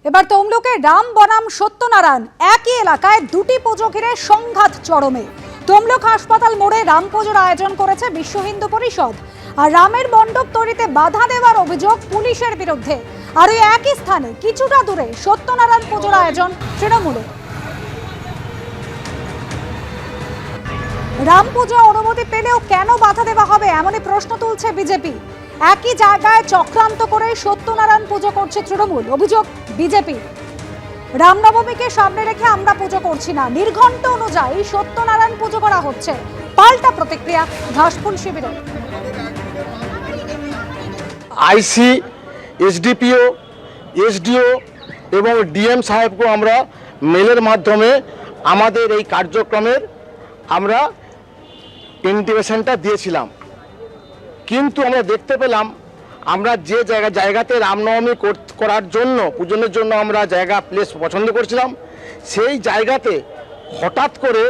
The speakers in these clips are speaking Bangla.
এবার তমলুকে রাম বনাম সত্যনারায়ণ একই এলাকায় দুটি পুজো ঘিরে সংঘাত চরমে। তমলুক হাসপাতাল মোড়ে রাম পুজোর আয়োজন করেছে বিশ্ব হিন্দু পরিষদ, আর রামের মণ্ডপ তৈরিতে বাধা দেওয়ার অভিযোগ পুলিশের বিরুদ্ধে। আর ওই একই স্থানে কিছুটা দূরে সত্যনারায়ণ পুজোর আয়োজন তৃণমূলে। রাম পুজো অনুমতি পেলেও কেন বাধা দেওয়া হবে এমনই প্রশ্ন তুলছে বিজেপি। একই জায়গায় চক্রান্ত করে সত্যনারায়ণ পুজো করছে তৃণমূল, অভিযোগ বিজেপি। রামনবমীকে সামনে রেখে আমরা পুজো করছি না, নির্ঘণ্ট অনুযায়ী সত্যনারায়ণ পুজো করা হচ্ছে, পাল্টা প্রতিক্রিয়া ঘাসফুল শিবিরের। আইসি, এসডিপিও, এসডিও এবং ডিএম সাহেবকে আমরা মেলের মাধ্যমে আমাদের এই কার্যক্রমের আমরা ইনটিমেশনটা দিয়েছিলাম, কিন্তু আমরা দেখতে পেলাম আমরা যে জায়গাতে রামনবমী করার জন্য পূজনের জন্য আমরা জায়গা প্লেস পছন্দ করছিলাম, সেই জায়গাতে হঠাৎ করে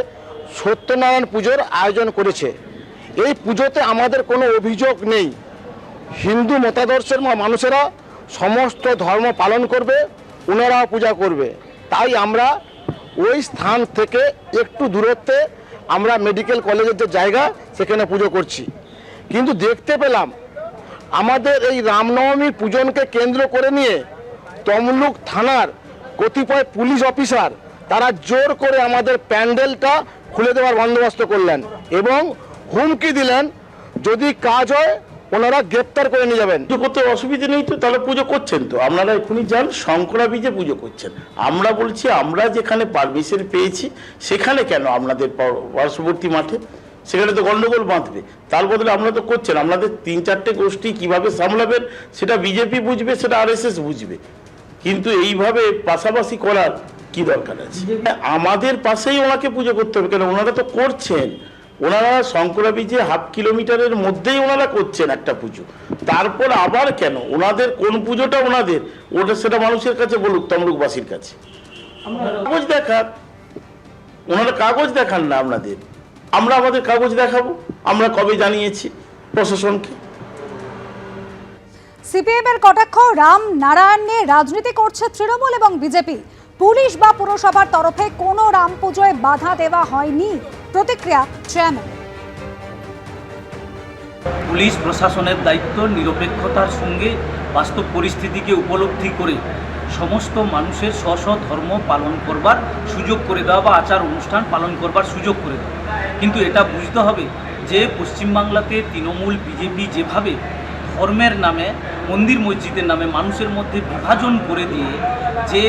সত্যনারায়ণ পুজোর আয়োজন করেছে। এই পুজোতে আমাদের কোনো অভিযোগ নেই, হিন্দু মতাদর্শের মানুষেরা সমস্ত ধর্ম পালন করবে, ওনারাও পূজা করবে। তাই আমরা ওই স্থান থেকে একটু দূরত্বে আমরা মেডিকেল কলেজের যে জায়গা সেখানে পুজো করছি। কিন্তু দেখতে পেলাম আমাদের এই রামনবমীর পূজনকে কেন্দ্র করে নিয়ে তমলুক থানার কতিপয় পুলিশ অফিসার তারা জোর করে আমাদের প্যান্ডেলটা খুলে দেওয়ার বন্দোবস্ত করলেন এবং হুমকি দিলেন যদি কাজ হয় ওনারা গ্রেপ্তার করে নিয়ে যাবেন। পুজো করতে অসুবিধা নেই তো, তাহলে পুজো করছেন তো আপনারা এখনই যান, শঙ্করা বীজে পুজো করছেন। আমরা বলছি আমরা যেখানে পারমিশন পেয়েছি সেখানে কেন আপনাদের পার্শ্ববর্তী মাঠে, সেখানে তো গন্ডগোল বাঁধবে। তার বদলে আপনারা তো করছেন, আপনাদের 3-4টে গোষ্ঠী কিভাবে সামলাবেন সেটা বিজেপি বুঝবে, সেটা আরএসএস বুঝবে, কিন্তু এইভাবে পাশাপাশি করার কি দরকার আছে? আমাদের পাশেই ওনাকে পুজো করতে হবে কেন? ওনারা তো করছেন, ওনারা শঙ্করা বীজে হাফ কিলোমিটারের মধ্যেই ওনারা করছেন একটা পুজো, তারপর আবার কেন? ওনাদের কোন পুজোটা ওনাদের, ওটা সেটা মানুষের কাছে বলুক, তমলুকবাসীর কাছে। কাগজ দেখান, ওনারা কাগজ দেখান না আপনাদের, আমরা আমাদের কাগজ দেখাবো। আমরা কবে জানিয়েছি প্রশাসনকে। সিপিএম এর কটাক্ষ, রাম নারায়ণ নিয়ে রাজনীতি করছে তৃণমূল এবং বিজেপি। পুলিশ বা পুরসভার তরফে কোনো রাম পুজোয় বাধা দেওয়া হয়নি, প্রতিক্রিয়া চেয়ারম্যান। পুলিশ প্রশাসনের দায়িত্ব নিরপেক্ষতার সঙ্গে বাস্তব পরিস্থিতিকে উপলব্ধি করে সমস্ত মানুষের স্ব ধর্ম পালন করবার সুযোগ করে দেওয়া বা আচার অনুষ্ঠান পালন করবার সুযোগ করে দেওয়া। কিন্তু এটা বুঝতে হবে যে পশ্চিমবাংলাতে তৃণমূল বিজেপি যেভাবে ধর্মের নামে, মন্দির মসজিদের নামে মানুষের মধ্যে বিভাজন করে দিয়ে যে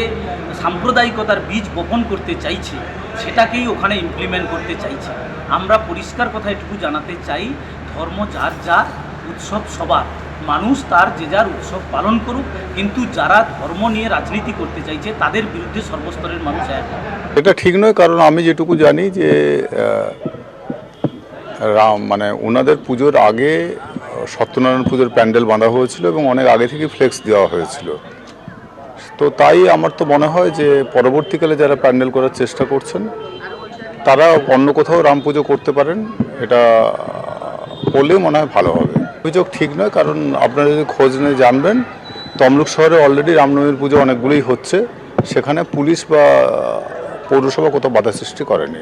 সাম্প্রদায়িকতার বীজ বপন করতে চাইছে, সেটাকেই ওখানে ইমপ্লিমেন্ট করতে চাইছে। আমরা পরিষ্কার কথা এটুকু জানাতে চাই, ধর্ম যার যার, উৎসব সবার, মানুষ তার যে যার উৎসব পালন করুক, কিন্তু যারা ধর্ম নিয়ে রাজনীতি করতে চাইছে তাদের বিরুদ্ধে সর্বস্তরের মানুষ এক। এটা ঠিক নয়, কারণ আমি যেটুকু জানি যে রাম ওনাদের পুজোর আগে সত্যনারায়ণ পুজোর প্যান্ডেল বাঁধা হয়েছিল এবং অনেক আগে থেকে ফ্লেক্স দেওয়া হয়েছিল। তো তাই আমার তো মনে হয় যে পরবর্তীকালে যারা প্যান্ডেল করার চেষ্টা করছেন তারা অন্য কোথাও রাম পুজো করতে পারেন, এটা করলে মনে হয় ভালো হবে। অভিযোগ ঠিক নয়, কারণ আপনারা যদি খোঁজ নিয়ে জানবেন তমলুক শহরে অলরেডি রামনবমীর পুজো অনেকগুলোই হচ্ছে, সেখানে পুলিশ বা পৌরসভা কোথাও বাধা সৃষ্টি করেনি।